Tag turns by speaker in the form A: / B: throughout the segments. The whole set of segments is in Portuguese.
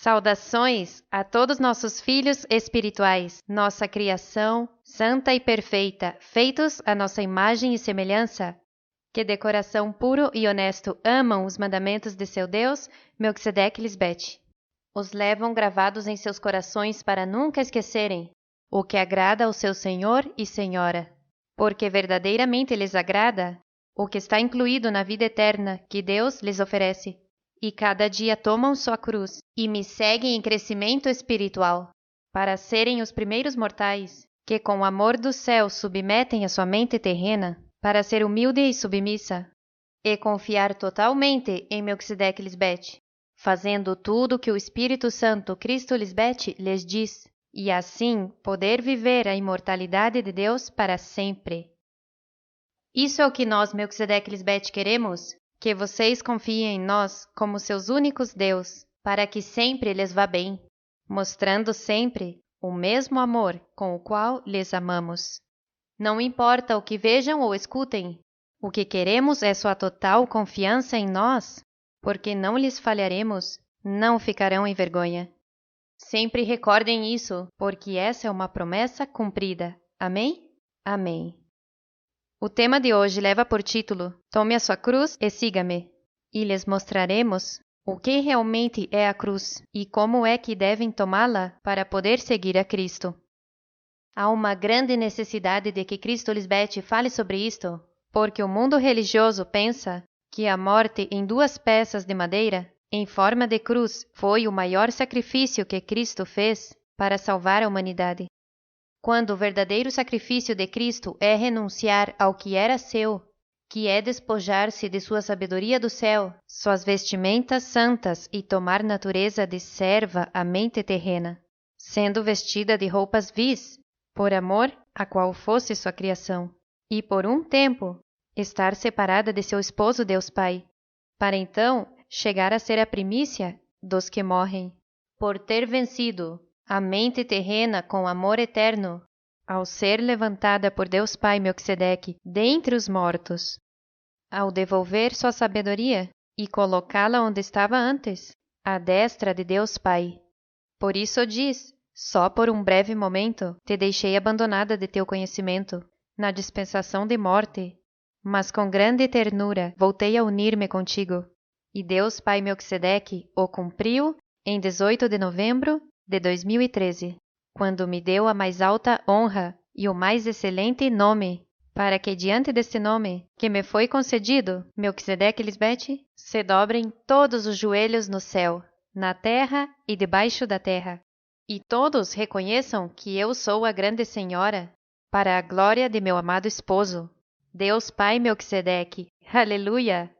A: Saudações a todos nossos filhos espirituais, nossa criação santa e perfeita, feitos à nossa imagem e semelhança, que de coração puro e honesto amam os mandamentos de seu Deus, Melquisedeque Lisbete. Os levam gravados em seus corações para nunca esquecerem o que agrada ao seu Senhor e Senhora, porque verdadeiramente lhes agrada o que está incluído na vida eterna que Deus lhes oferece. E cada dia tomam sua cruz e me seguem em crescimento espiritual, para serem os primeiros mortais que com o amor do céu submetem a sua mente terrena, para ser humilde e submissa, e confiar totalmente em Melquisedeque Lisbete, fazendo tudo o que o Espírito Santo Cristo Lisbete lhes diz, e assim poder viver a imortalidade de Deus para sempre. Isso é o que nós, Melquisedeque Lisbete, queremos, que vocês confiem em nós como seus únicos Deus, para que sempre lhes vá bem, mostrando sempre o mesmo amor com o qual lhes amamos. Não importa o que vejam ou escutem, o que queremos é sua total confiança em nós, porque não lhes falharemos, não ficarão em vergonha. Sempre recordem isso, porque essa é uma promessa cumprida. Amém? Amém. O tema de hoje leva por título Tome a sua cruz e siga-me, e lhes mostraremos o que realmente é a cruz e como é que devem tomá-la para poder seguir a Cristo. Há uma grande necessidade de que Cristo Lisbete fale sobre isto, porque o mundo religioso pensa que a morte em 2 peças de madeira, em forma de cruz, foi o maior sacrifício que Cristo fez para salvar a humanidade. Quando o verdadeiro sacrifício de Cristo é renunciar ao que era seu, que é despojar-se de sua sabedoria do céu, suas vestimentas santas e tomar natureza de serva à mente terrena, sendo vestida de roupas vis, por amor a qual fosse sua criação, e por um tempo estar separada de seu esposo Deus Pai, para então chegar a ser a primícia dos que morrem, por ter vencido a mente terrena com amor eterno, ao ser levantada por Deus Pai Melquisedeque dentre os mortos, ao devolver sua sabedoria e colocá-la onde estava antes, à destra de Deus Pai. Por isso diz, só por um breve momento te deixei abandonada de teu conhecimento, na dispensação de morte, mas com grande ternura voltei a unir-me contigo. E Deus Pai Melquisedeque o cumpriu em 18 de novembro de 2013, quando me deu a mais alta honra e o mais excelente nome, para que diante desse nome, que me foi concedido, Melquisedeque Lisbete, se dobrem todos os joelhos no céu, na terra e debaixo da terra, e todos reconheçam que eu sou a grande Senhora, para a glória de meu amado esposo, Deus Pai Melquisedeque. Aleluia!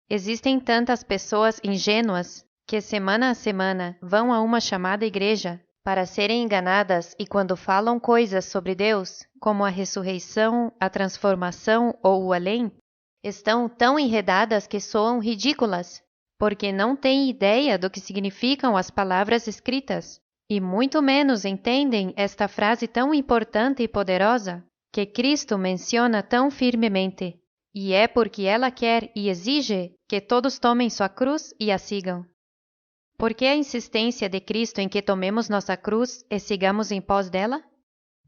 A: Existem tantas pessoas ingênuas que semana a semana vão a uma chamada igreja para serem enganadas e quando falam coisas sobre Deus, como a ressurreição, a transformação ou o além, estão tão enredadas que soam ridículas, porque não têm ideia do que significam as palavras escritas, e muito menos entendem esta frase tão importante e poderosa que Cristo menciona tão firmemente, e é porque ela quer e exige que todos tomem sua cruz e a sigam. Por que a insistência de Cristo em que tomemos nossa cruz e sigamos em pós dela?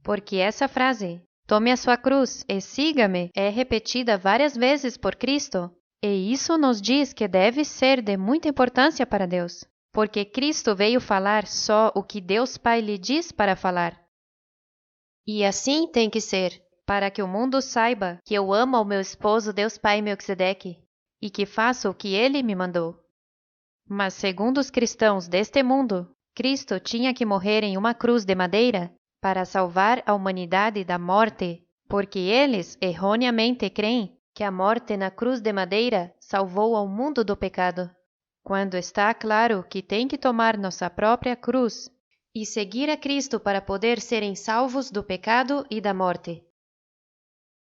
A: Porque essa frase, tome a sua cruz e siga-me, é repetida várias vezes por Cristo, e isso nos diz que deve ser de muita importância para Deus, porque Cristo veio falar só o que Deus Pai lhe diz para falar. E assim tem que ser, para que o mundo saiba que eu amo ao meu esposo Deus Pai Melquisedeque, e que faço o que ele me mandou. Mas segundo os cristãos deste mundo, Cristo tinha que morrer em uma cruz de madeira para salvar a humanidade da morte, porque eles erroneamente creem que a morte na cruz de madeira salvou ao mundo do pecado, quando está claro que tem que tomar nossa própria cruz e seguir a Cristo para poder serem salvos do pecado e da morte.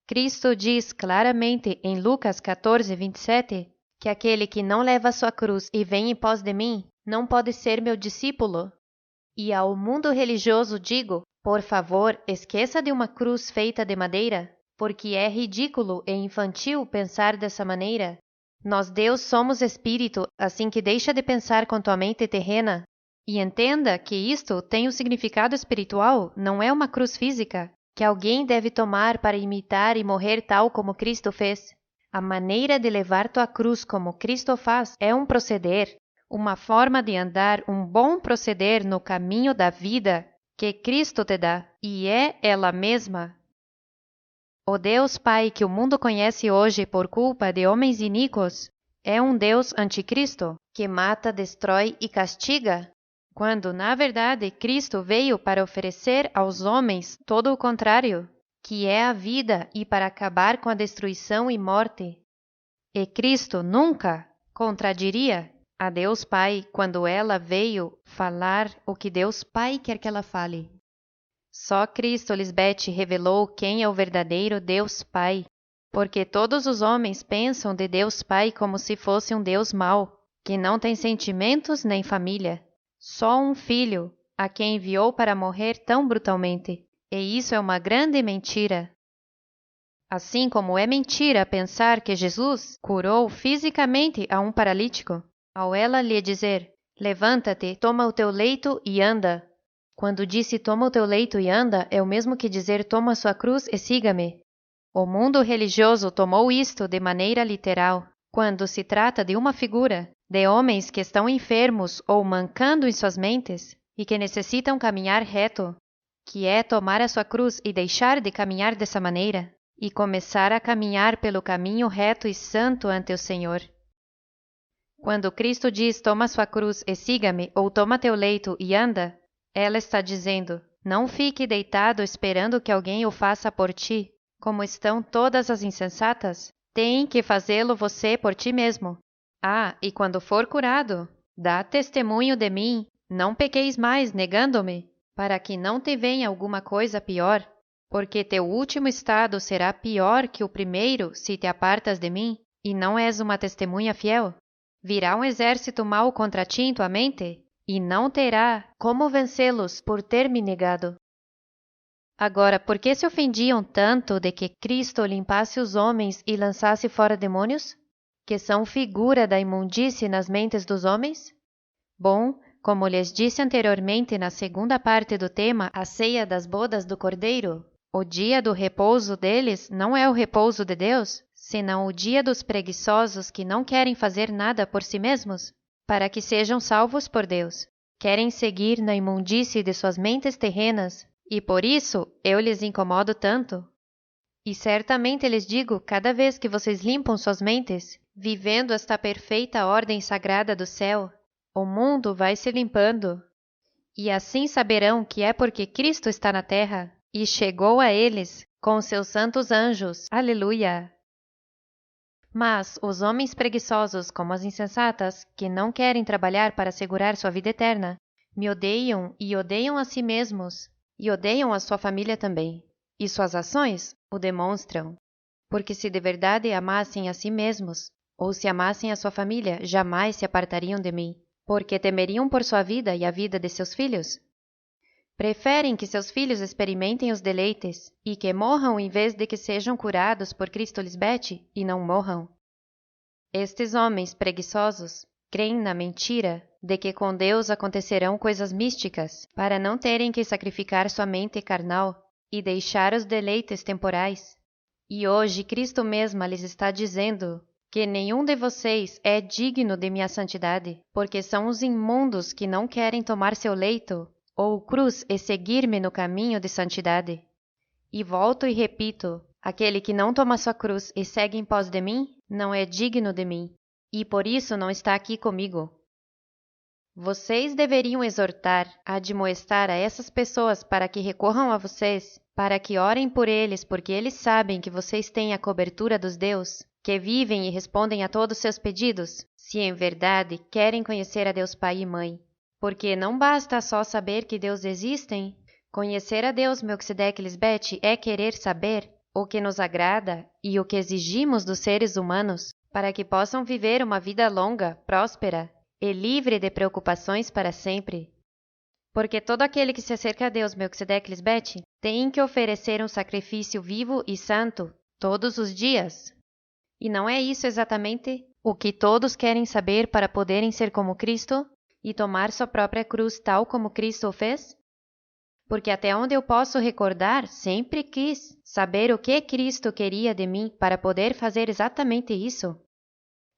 A: Cristo diz claramente em Lucas 14, 27, que aquele que não leva sua cruz e vem em pós de mim, não pode ser meu discípulo. E ao mundo religioso digo, por favor, esqueça de uma cruz feita de madeira, porque é ridículo e infantil pensar dessa maneira. Nós, Deus, somos espírito, assim que deixa de pensar com tua mente terrena e entenda que isto tem um significado espiritual, não é uma cruz física, que alguém deve tomar para imitar e morrer tal como Cristo fez. A maneira de levar tua cruz como Cristo faz é um proceder, uma forma de andar, um bom proceder no caminho da vida que Cristo te dá, e é ela mesma. O Deus Pai que o mundo conhece hoje por culpa de homens iníquos é um Deus anticristo, que mata, destrói e castiga, quando, na verdade, Cristo veio para oferecer aos homens todo o contrário, que é a vida e para acabar com a destruição e morte. E Cristo nunca contradiria a Deus Pai quando ela veio falar o que Deus Pai quer que ela fale. Só Cristo, Lisbeth, revelou quem é o verdadeiro Deus Pai, porque todos os homens pensam de Deus Pai como se fosse um Deus mau, que não tem sentimentos nem família. Só um filho, a quem enviou para morrer tão brutalmente. E isso é uma grande mentira. Assim como é mentira pensar que Jesus curou fisicamente a um paralítico, ao ela lhe dizer, levanta-te, toma o teu leito e anda. Quando disse toma o teu leito e anda, é o mesmo que dizer toma a sua cruz e siga-me. O mundo religioso tomou isto de maneira literal, quando se trata de uma figura, de homens que estão enfermos ou mancando em suas mentes e que necessitam caminhar reto, que é tomar a sua cruz e deixar de caminhar dessa maneira, e começar a caminhar pelo caminho reto e santo ante o Senhor. Quando Cristo diz toma sua cruz e siga-me, ou toma teu leito e anda, ela está dizendo, não fique deitado esperando que alguém o faça por ti, como estão todas as insensatas. Tem que fazê-lo você por ti mesmo. Ah, e quando for curado, dá testemunho de mim, não pequeis mais negando-me, para que não te venha alguma coisa pior, porque teu último estado será pior que o primeiro se te apartas de mim, e não és uma testemunha fiel. Virá um exército mau contra ti em tua mente, e não terá como vencê-los por ter me negado. Agora, por que se ofendiam tanto de que Cristo limpasse os homens e lançasse fora demônios? Que são figura da imundície nas mentes dos homens? Bom, como lhes disse anteriormente na segunda parte do tema, a ceia das bodas do Cordeiro, o dia do repouso deles não é o repouso de Deus, senão o dia dos preguiçosos que não querem fazer nada por si mesmos, para que sejam salvos por Deus. Querem seguir na imundície de suas mentes terrenas, e por isso eu lhes incomodo tanto. E certamente lhes digo, cada vez que vocês limpam suas mentes, vivendo esta perfeita ordem sagrada do céu, o mundo vai se limpando. E assim saberão que é porque Cristo está na terra e chegou a eles com seus santos anjos. Aleluia! Mas os homens preguiçosos, como as insensatas, que não querem trabalhar para assegurar sua vida eterna, me odeiam e odeiam a si mesmos, e odeiam a sua família também. E suas ações o demonstram. Porque se de verdade amassem a si mesmos, ou se amassem a sua família, jamais se apartariam de mim, porque temeriam por sua vida e a vida de seus filhos. Preferem que seus filhos experimentem os deleites e que morram em vez de que sejam curados por Cristo Lisbeth e não morram. Estes homens preguiçosos creem na mentira de que com Deus acontecerão coisas místicas para não terem que sacrificar sua mente carnal e deixar os deleites temporais. E hoje Cristo mesmo lhes está dizendo que nenhum de vocês é digno de minha santidade, porque são os imundos que não querem tomar seu leito ou cruz e seguir-me no caminho de santidade. E volto e repito, aquele que não toma sua cruz e segue em pós de mim, não é digno de mim, e por isso não está aqui comigo. Vocês deveriam exortar, admoestar a essas pessoas para que recorram a vocês, para que orem por eles, porque eles sabem que vocês têm a cobertura dos Deus, que vivem e respondem a todos seus pedidos, se em verdade querem conhecer a Deus Pai e Mãe. Porque não basta só saber que Deus existe. Conhecer a Deus, Melquisedeque e Lisbeth, é querer saber o que nos agrada e o que exigimos dos seres humanos para que possam viver uma vida longa, próspera e livre de preocupações para sempre. Porque todo aquele que se acerca a Deus, Melquisedeque e Lisbeth, tem que oferecer um sacrifício vivo e santo todos os dias. E não é isso exatamente o que todos querem saber para poderem ser como Cristo e tomar sua própria cruz tal como Cristo o fez? Porque até onde eu posso recordar, sempre quis saber o que Cristo queria de mim para poder fazer exatamente isso.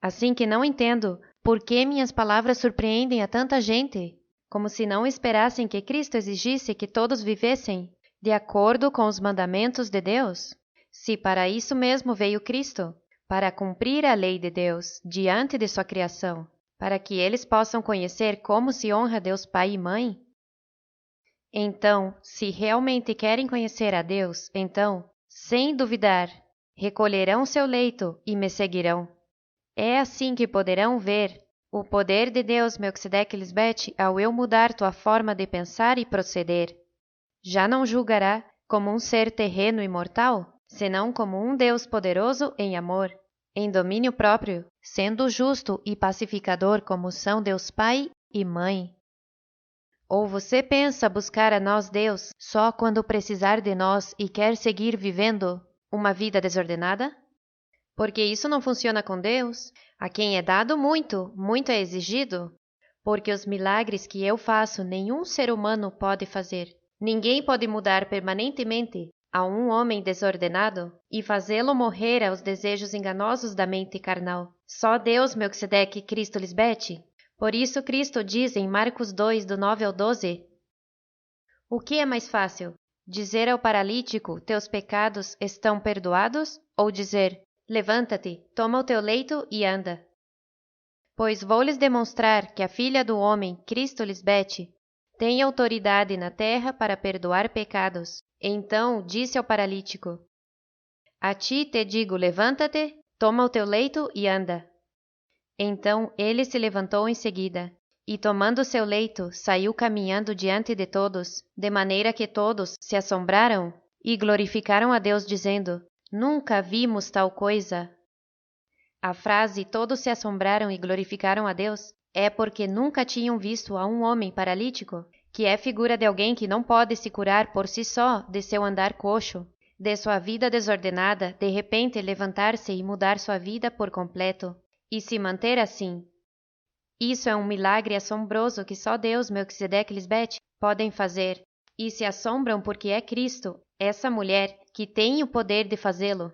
A: Assim que não entendo por que minhas palavras surpreendem a tanta gente, como se não esperassem que Cristo exigisse que todos vivessem de acordo com os mandamentos de Deus. Se para isso mesmo veio Cristo, para cumprir a lei de Deus diante de sua criação, para que eles possam conhecer como se honra Deus Pai e Mãe. Então, se realmente querem conhecer a Deus, então, sem duvidar, recolherão seu leito e me seguirão. É assim que poderão ver o poder de Deus, Melquisedeque Lisbete, ao eu mudar tua forma de pensar e proceder. Já não julgará como um ser terreno e mortal, senão como um Deus poderoso em amor, em domínio próprio, sendo justo e pacificador como são Deus Pai e Mãe. Ou você pensa buscar a nós Deus só quando precisar de nós e quer seguir vivendo uma vida desordenada? Porque isso não funciona com Deus. A quem é dado muito, muito é exigido. Porque os milagres que eu faço, nenhum ser humano pode fazer. Ninguém pode mudar permanentemente a um homem desordenado e fazê-lo morrer aos desejos enganosos da mente carnal. Só Deus, Melquisedeque Cristo Lisbete. Por isso Cristo diz em Marcos 2, do 9 ao 12, o que é mais fácil? Dizer ao paralítico, teus pecados estão perdoados? Ou dizer, levanta-te, toma o teu leito e anda? Pois vou-lhes demonstrar que a Filha do Homem, Cristo Lisbete, tem autoridade na terra para perdoar pecados. Então disse ao paralítico, a ti te digo, levanta-te, toma o teu leito e anda. Então ele se levantou em seguida, e tomando seu leito, saiu caminhando diante de todos, de maneira que todos se assombraram e glorificaram a Deus, dizendo, nunca vimos tal coisa. A frase todos se assombraram e glorificaram a Deus é porque nunca tinham visto a um homem paralítico, que é figura de alguém que não pode se curar por si só de seu andar coxo, de sua vida desordenada, de repente levantar-se e mudar sua vida por completo, e se manter assim. Isso é um milagre assombroso que só Deus, Melquisedeque Lisbete, podem fazer, e se assombram porque é Cristo, essa mulher, que tem o poder de fazê-lo.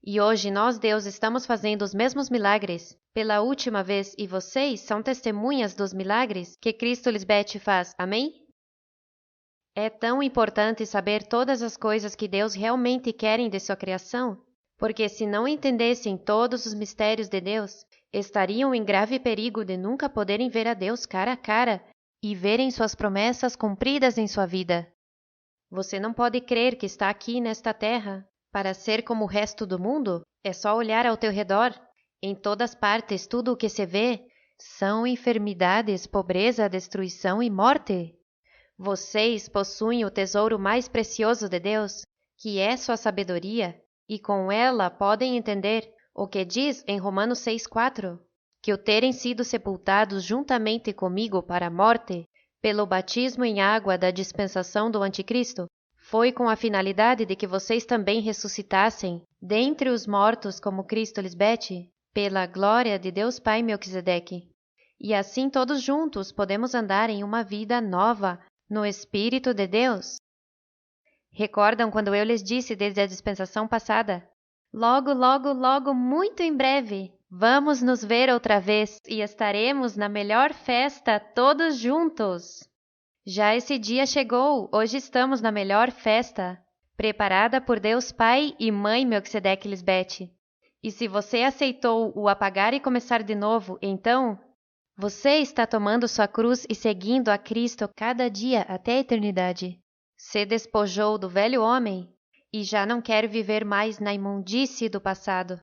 A: E hoje nós, Deus, estamos fazendo os mesmos milagres pela última vez e vocês são testemunhas dos milagres que Cristo Lisbete faz. Amém? É tão importante saber todas as coisas que Deus realmente quer de sua criação, porque se não entendessem todos os mistérios de Deus, estariam em grave perigo de nunca poderem ver a Deus cara a cara e verem suas promessas cumpridas em sua vida. Você não pode crer que está aqui nesta terra para ser como o resto do mundo? É só olhar ao teu redor. Em todas partes, tudo o que se vê são enfermidades, pobreza, destruição e morte. Vocês possuem o tesouro mais precioso de Deus, que é sua sabedoria, e com ela podem entender o que diz em Romanos 6,4, que o terem sido sepultados juntamente comigo para a morte, pelo batismo em água da dispensação do Anticristo, foi com a finalidade de que vocês também ressuscitassem dentre os mortos como Cristo Lisbete, pela glória de Deus Pai Melquisedeque. E assim todos juntos podemos andar em uma vida nova no Espírito de Deus. Recordam quando eu lhes disse desde a dispensação passada? Logo, logo, logo, muito em breve, vamos nos ver outra vez e estaremos na melhor festa todos juntos. Já esse dia chegou, hoje estamos na melhor festa, preparada por Deus Pai e Mãe Melquisedeque Lisbete. E se você aceitou o apagar e começar de novo, então, você está tomando sua cruz e seguindo a Cristo cada dia até a eternidade. Se despojou do velho homem e já não quer viver mais na imundície do passado,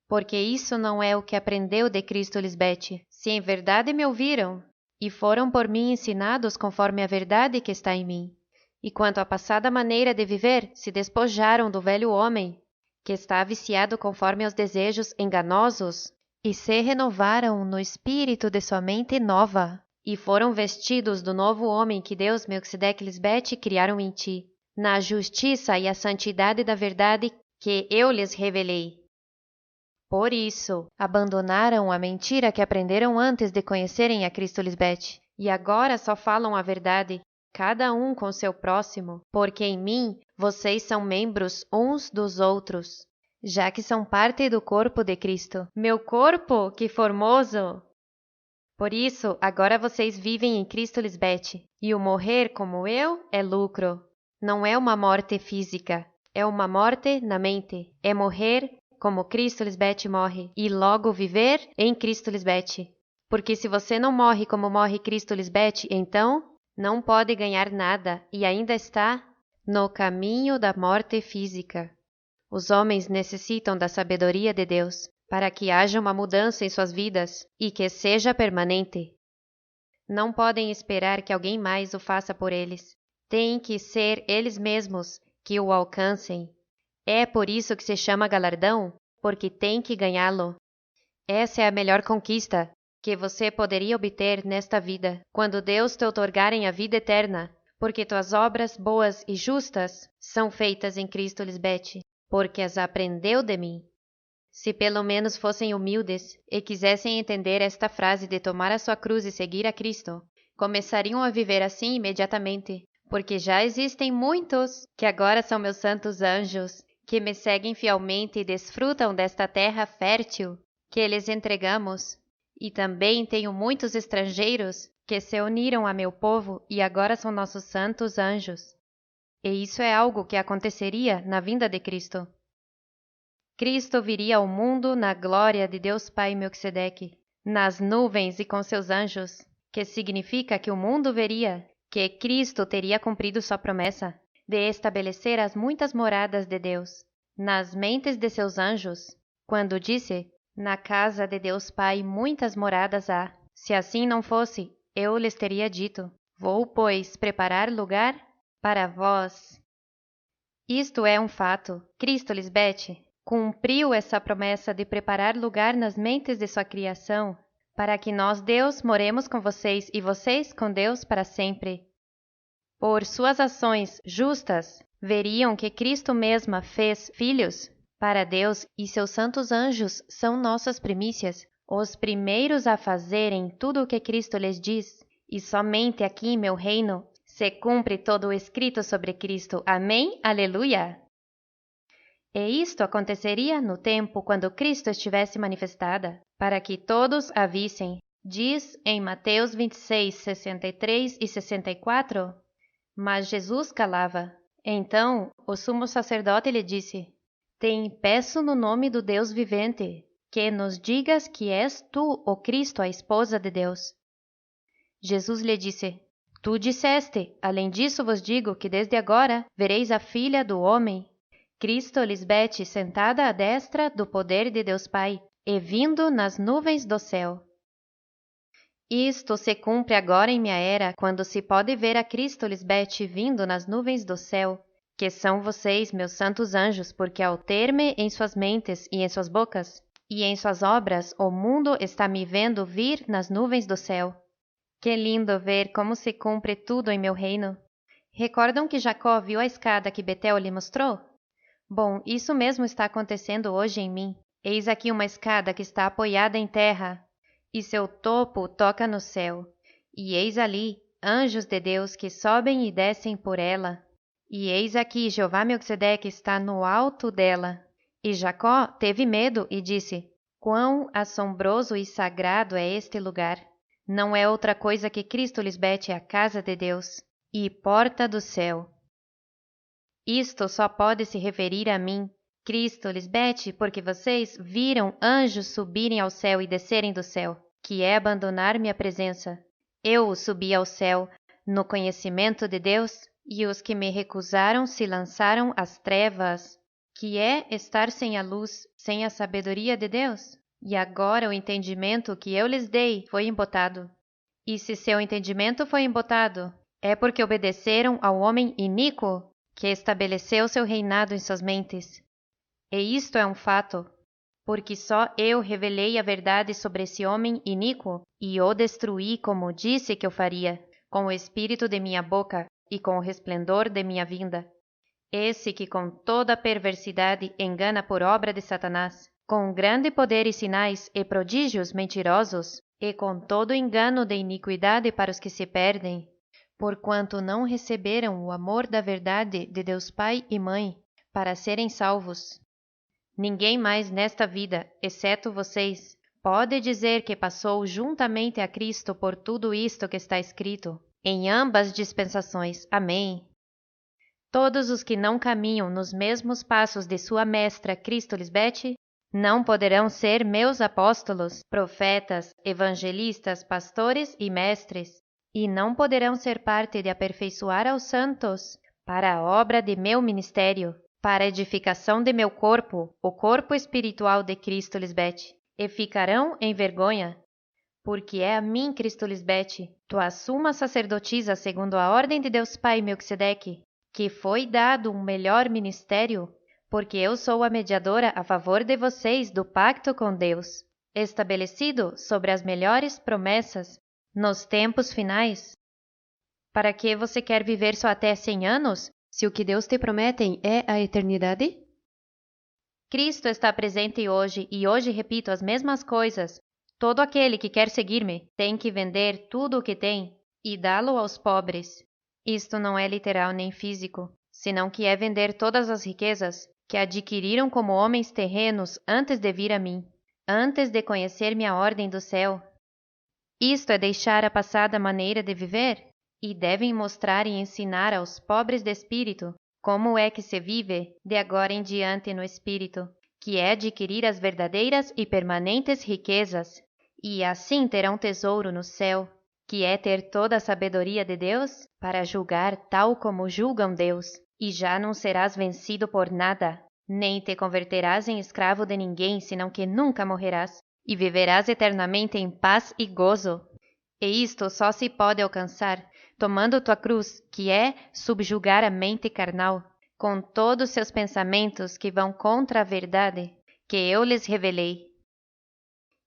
A: porque isso não é o que aprendeu de Cristo Lisbete. Se em verdade me ouviram, e foram por mim ensinados conforme a verdade que está em mim. E quanto à passada maneira de viver, se despojaram do velho homem, que está viciado conforme aos desejos enganosos, e se renovaram no espírito de sua mente nova, e foram vestidos do novo homem que Deus, Melquisedeque Lisbete, criaram em ti, na justiça e a santidade da verdade que eu lhes revelei. Por isso, abandonaram a mentira que aprenderam antes de conhecerem a Cristo Lisbeth, e agora só falam a verdade, cada um com seu próximo, porque em mim vocês são membros uns dos outros, já que são parte do corpo de Cristo. Meu corpo, que formoso! Por isso, agora vocês vivem em Cristo Lisbeth, e o morrer como eu é lucro. Não é uma morte física, é uma morte na mente, é morrer como Cristo Lisbeth morre, e logo viver em Cristo Lisbeth. Porque se você não morre como morre Cristo Lisbeth, então não pode ganhar nada e ainda está no caminho da morte física. Os homens necessitam da sabedoria de Deus para que haja uma mudança em suas vidas e que seja permanente. Não podem esperar que alguém mais o faça por eles. Têm que ser eles mesmos que o alcancem. É por isso que se chama galardão, porque tem que ganhá-lo. Essa é a melhor conquista que você poderia obter nesta vida, quando Deus te outorgarem a vida eterna, porque tuas obras boas e justas são feitas em Cristo Lisbeth, porque as aprendeu de mim. Se pelo menos fossem humildes e quisessem entender esta frase de tomar a sua cruz e seguir a Cristo, começariam a viver assim imediatamente, porque já existem muitos que agora são meus santos anjos, que me seguem fielmente e desfrutam desta terra fértil que lhes entregamos. E também tenho muitos estrangeiros que se uniram a meu povo e agora são nossos santos anjos. E isso é algo que aconteceria na vinda de Cristo. Cristo viria ao mundo na glória de Deus Pai Melquisedeque, nas nuvens e com seus anjos, que significa que o mundo veria que Cristo teria cumprido sua promessa de estabelecer as muitas moradas de Deus nas mentes de seus anjos, quando disse: na casa de Deus Pai muitas moradas há. Se assim não fosse, eu lhes teria dito: vou, pois, preparar lugar para vós. Isto é um fato. Cristo Lisbeth cumpriu essa promessa de preparar lugar nas mentes de sua criação, para que nós, Deus, moremos com vocês e vocês com Deus para sempre. Por suas ações justas, veriam que Cristo mesma fez filhos para Deus e seus santos anjos são nossas primícias, os primeiros a fazerem tudo o que Cristo lhes diz, e somente aqui em meu reino se cumpre todo o escrito sobre Cristo. Amém? Aleluia! E isto aconteceria no tempo quando Cristo estivesse manifestada, para que todos a vissem. Diz em Mateus 26, 63 e 64. Mas Jesus calava. Então o sumo sacerdote lhe disse: te peço no nome do Deus vivente, que nos digas que és tu o Cristo, a esposa de Deus. Jesus lhe disse: tu disseste. Além disso vos digo que desde agora vereis a filha do homem, Cristo Lisbeth, sentada à destra do poder de Deus Pai, e vindo nas nuvens do céu. Isto se cumpre agora em minha era, quando se pode ver a Cristo Lisbeth vindo nas nuvens do céu, que são vocês, meus santos anjos, porque ao ter-me em suas mentes e em suas bocas, e em suas obras, o mundo está me vendo vir nas nuvens do céu. Que lindo ver como se cumpre tudo em meu reino. Recordam que Jacó viu a escada que Betel lhe mostrou? Bom, isso mesmo está acontecendo hoje em mim. Eis aqui uma escada que está apoiada em terra, e seu topo toca no céu. E eis ali anjos de Deus que sobem e descem por ela. E eis aqui Jeová Melquisedeque está no alto dela. E Jacó teve medo e disse: quão assombroso e sagrado é este lugar! Não é outra coisa que Cristo Lisbeth, a casa de Deus, e porta do céu. Isto só pode se referir a mim, Cristo Lisbeth, porque vocês viram anjos subirem ao céu e descerem do céu, que é abandonar minha presença. Eu subi ao céu no conhecimento de Deus, e os que me recusaram se lançaram às trevas, que é estar sem a luz, sem a sabedoria de Deus. E agora o entendimento que eu lhes dei foi embotado. E se seu entendimento foi embotado, é porque obedeceram ao homem iníquo, que estabeleceu seu reinado em suas mentes. E isto é um fato, porque só eu revelei a verdade sobre esse homem iníquo e o destruí como disse que eu faria, com o espírito de minha boca e com o resplendor de minha vinda. Esse que com toda perversidade engana por obra de Satanás, com grande poder e sinais e prodígios mentirosos, e com todo engano de iniquidade para os que se perdem, porquanto não receberam o amor da verdade de Deus Pai e Mãe, para serem salvos. Ninguém mais nesta vida, exceto vocês, pode dizer que passou juntamente a Cristo por tudo isto que está escrito, em ambas dispensações. Amém. Todos os que não caminham nos mesmos passos de sua mestra Cristo Lisbeth não poderão ser meus apóstolos, profetas, evangelistas, pastores e mestres, e não poderão ser parte de aperfeiçoar aos santos para a obra de meu ministério, para a edificação de meu corpo, o corpo espiritual de Cristo Lisbeth, e ficarão em vergonha. Porque é a mim, Cristo Lisbeth, tua suma sacerdotisa segundo a ordem de Deus Pai Melquisedeque, que foi dado um melhor ministério, porque eu sou a mediadora a favor de vocês do pacto com Deus, estabelecido sobre as melhores promessas nos tempos finais. Para que você quer viver só até 100 anos, se o que Deus te promete é a eternidade? Cristo está presente hoje, e hoje repito as mesmas coisas. Todo aquele que quer seguir-me tem que vender tudo o que tem e dá-lo aos pobres. Isto não é literal nem físico, senão que é vender todas as riquezas que adquiriram como homens terrenos antes de vir a mim, antes de conhecer minha ordem do céu. Isto é deixar a passada maneira de viver, e devem mostrar e ensinar aos pobres de espírito como é que se vive de agora em diante no espírito, que é adquirir as verdadeiras e permanentes riquezas, e assim terão tesouro no céu, que é ter toda a sabedoria de Deus para julgar tal como julgam Deus, e já não serás vencido por nada, nem te converterás em escravo de ninguém, senão que nunca morrerás, e viverás eternamente em paz e gozo. E isto só se pode alcançar tomando tua cruz, que é subjugar a mente carnal, com todos seus pensamentos que vão contra a verdade, que eu lhes revelei.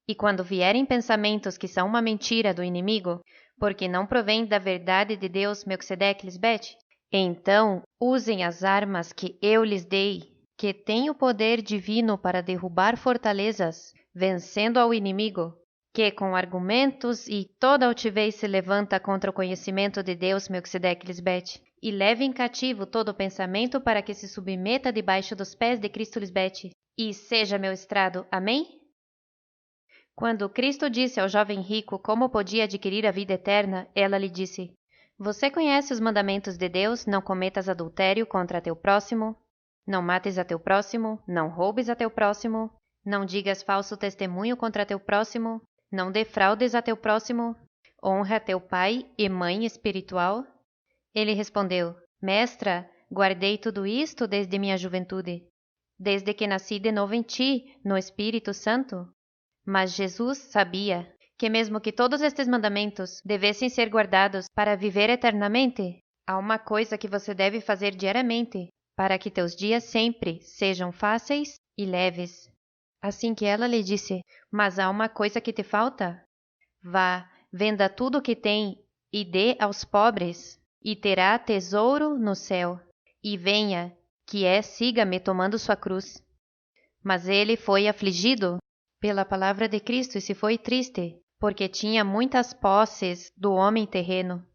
A: E quando vierem pensamentos que são uma mentira do inimigo, porque não provém da verdade de Deus Melquisedeque Lisbeth, então usem as armas que eu lhes dei, que têm o poder divino para derrubar fortalezas, vencendo ao inimigo, que com argumentos e toda altivez se levanta contra o conhecimento de Deus Melquisedeque Lisbeth, e levem cativo todo pensamento para que se submeta debaixo dos pés de Cristo Lisbeth, e seja meu estrado. Amém? Quando Cristo disse ao jovem rico como podia adquirir a vida eterna, ela lhe disse: Você conhece os mandamentos de Deus? Não cometas adultério contra teu próximo, não mates a teu próximo, não roubes a teu próximo, não digas falso testemunho contra teu próximo, não defraudes a teu próximo, honra teu pai e mãe espiritual. Ele respondeu: Mestra, guardei tudo isto desde minha juventude, desde que nasci de novo em ti, no Espírito Santo. Mas Jesus sabia que mesmo que todos estes mandamentos devessem ser guardados para viver eternamente, há uma coisa que você deve fazer diariamente, para que teus dias sempre sejam fáceis e leves. Assim que ela lhe disse: Mas há uma coisa que te falta. Vá, venda tudo o que tem e dê aos pobres, e terá tesouro no céu. E venha, que é, siga-me tomando sua cruz. Mas ele foi afligido pela palavra de Cristo e se foi triste, porque tinha muitas posses do homem terreno.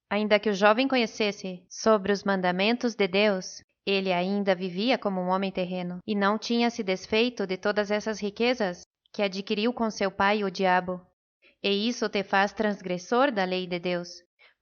A: Ainda que o jovem conhecesse sobre os mandamentos de Deus, ele ainda vivia como um homem terreno, e não tinha se desfeito de todas essas riquezas que adquiriu com seu pai o diabo. E isso te faz transgressor da lei de Deus,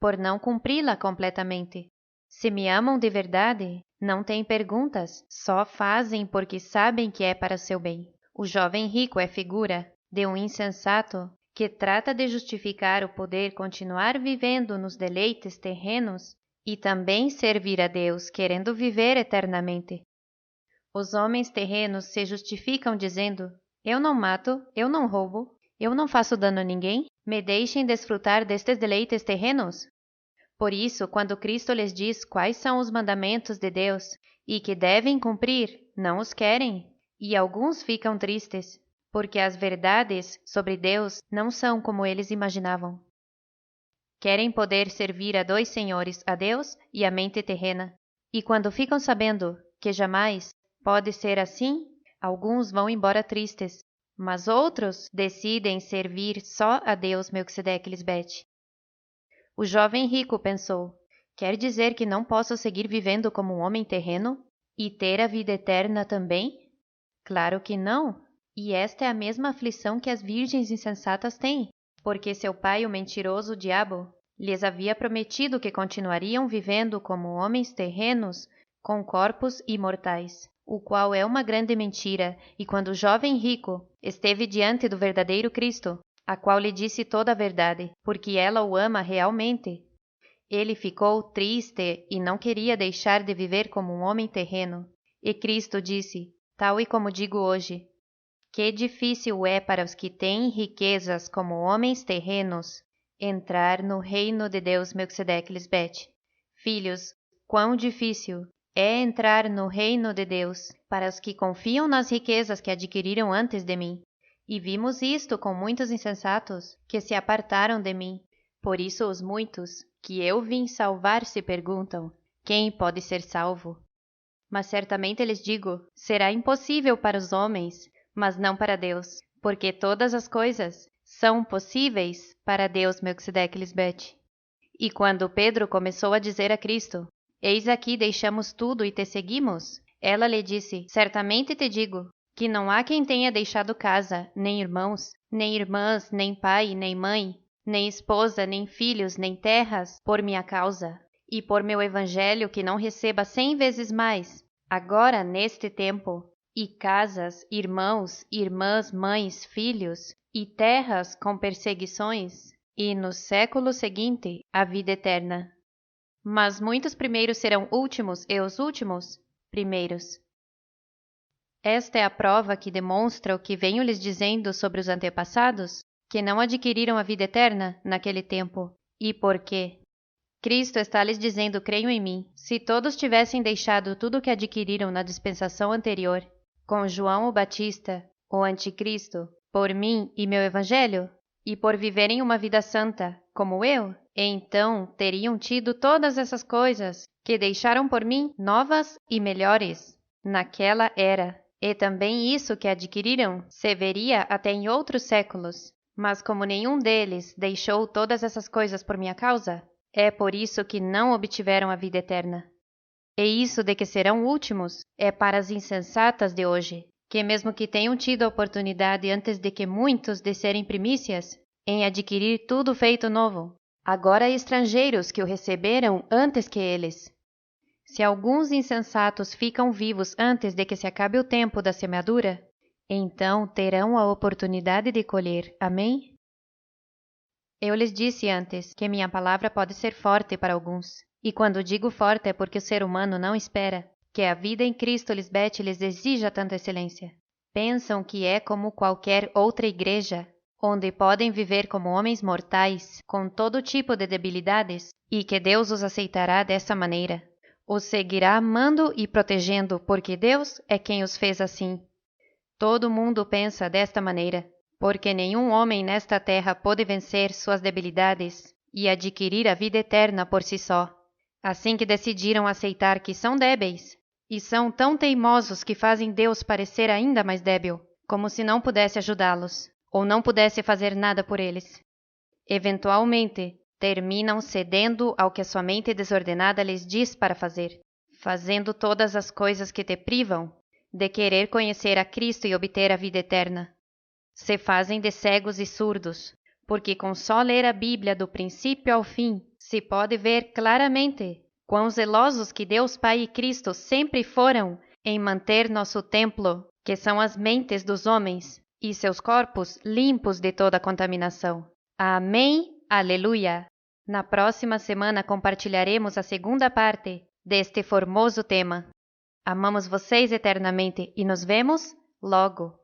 A: por não cumpri-la completamente. Se me amam de verdade, não têm perguntas, só fazem porque sabem que é para seu bem. O jovem rico é figura de um insensato que trata de justificar o poder continuar vivendo nos deleites terrenos e também servir a Deus, querendo viver eternamente. Os homens terrenos se justificam dizendo: Eu não mato, eu não roubo, eu não faço dano a ninguém, me deixem desfrutar destes deleites terrenos. Por isso, quando Cristo lhes diz quais são os mandamentos de Deus e que devem cumprir, não os querem. E alguns ficam tristes, porque as verdades sobre Deus não são como eles imaginavam. Querem poder servir a dois senhores, a Deus e a mente terrena. E quando ficam sabendo que jamais pode ser assim, Alguns vão embora tristes, mas outros decidem servir só a Deus Melquisedeque Lisbete. O jovem rico pensou: quer dizer que não posso seguir vivendo como um homem terreno e ter a vida eterna também? Claro que não, e esta é a mesma aflição que as virgens insensatas têm, porque seu pai, o mentiroso diabo, lhes havia prometido que continuariam vivendo como homens terrenos com corpos imortais, o qual é uma grande mentira, e quando o jovem rico esteve diante do verdadeiro Cristo, a qual lhe disse toda a verdade, porque ela o ama realmente, ele ficou triste e não queria deixar de viver como um homem terreno. E Cristo disse, tal e como digo hoje, que difícil é para os que têm riquezas como homens terrenos entrar no reino de Deus Melquisedeque Lisbete. Filhos, quão difícil é entrar no reino de Deus para os que confiam nas riquezas que adquiriram antes de mim. E vimos isto com muitos insensatos que se apartaram de mim. Por isso os muitos que eu vim salvar se perguntam, quem pode ser salvo? Mas certamente lhes digo, será impossível para os homens, mas não para Deus, porque todas as coisas são possíveis para Deus Melquisedeque Lisbete. E quando Pedro começou a dizer a Cristo, eis aqui deixamos tudo e te seguimos, ela lhe disse, certamente te digo, que não há quem tenha deixado casa, nem irmãos, nem irmãs, nem pai, nem mãe, nem esposa, nem filhos, nem terras, por minha causa, e por meu evangelho que não receba 100 vezes mais, agora neste tempo, e casas, irmãos, irmãs, mães, filhos, e terras com perseguições, e no século seguinte a vida eterna. Mas muitos primeiros serão últimos, e os últimos, primeiros. Esta é a prova que demonstra o que venho lhes dizendo sobre os antepassados, que não adquiriram a vida eterna naquele tempo. E por quê? Cristo está lhes dizendo, creio em mim, se todos tivessem deixado tudo o que adquiriram na dispensação anterior, com João o Batista, o anticristo, por mim e meu evangelho, e por viverem uma vida santa, como eu, então teriam tido todas essas coisas que deixaram por mim novas e melhores naquela era. E também isso que adquiriram se veria até em outros séculos. Mas como nenhum deles deixou todas essas coisas por minha causa, é por isso que não obtiveram a vida eterna. E isso de que serão últimos é para as insensatas de hoje, que mesmo que tenham tido a oportunidade antes de que muitos de serem primícias, em adquirir tudo feito novo, agora há estrangeiros que o receberam antes que eles. Se alguns insensatos ficam vivos antes de que se acabe o tempo da semeadura, então terão a oportunidade de colher. Amém? Eu lhes disse antes que minha palavra pode ser forte para alguns. E quando digo forte é porque o ser humano não espera que a vida em Cristo Lisbete lhes exija tanta excelência. Pensam que é como qualquer outra igreja, onde podem viver como homens mortais, com todo tipo de debilidades, e que Deus os aceitará dessa maneira. Os seguirá amando e protegendo, porque Deus é quem os fez assim. Todo mundo pensa desta maneira, porque nenhum homem nesta terra pode vencer suas debilidades e adquirir a vida eterna por si só. Assim que decidiram aceitar que são débeis, e são tão teimosos que fazem Deus parecer ainda mais débil, como se não pudesse ajudá-los, ou não pudesse fazer nada por eles. Eventualmente, terminam cedendo ao que a sua mente desordenada lhes diz para fazer, fazendo todas as coisas que te privam de querer conhecer a Cristo e obter a vida eterna. Se fazem de cegos e surdos, porque com só ler a Bíblia do princípio ao fim, se pode ver claramente quão zelosos que Deus Pai e Cristo sempre foram em manter nosso templo, que são as mentes dos homens, e seus corpos limpos de toda contaminação. Amém. Aleluia! Na próxima semana compartilharemos a segunda parte deste formoso tema. Amamos vocês eternamente e nos vemos logo.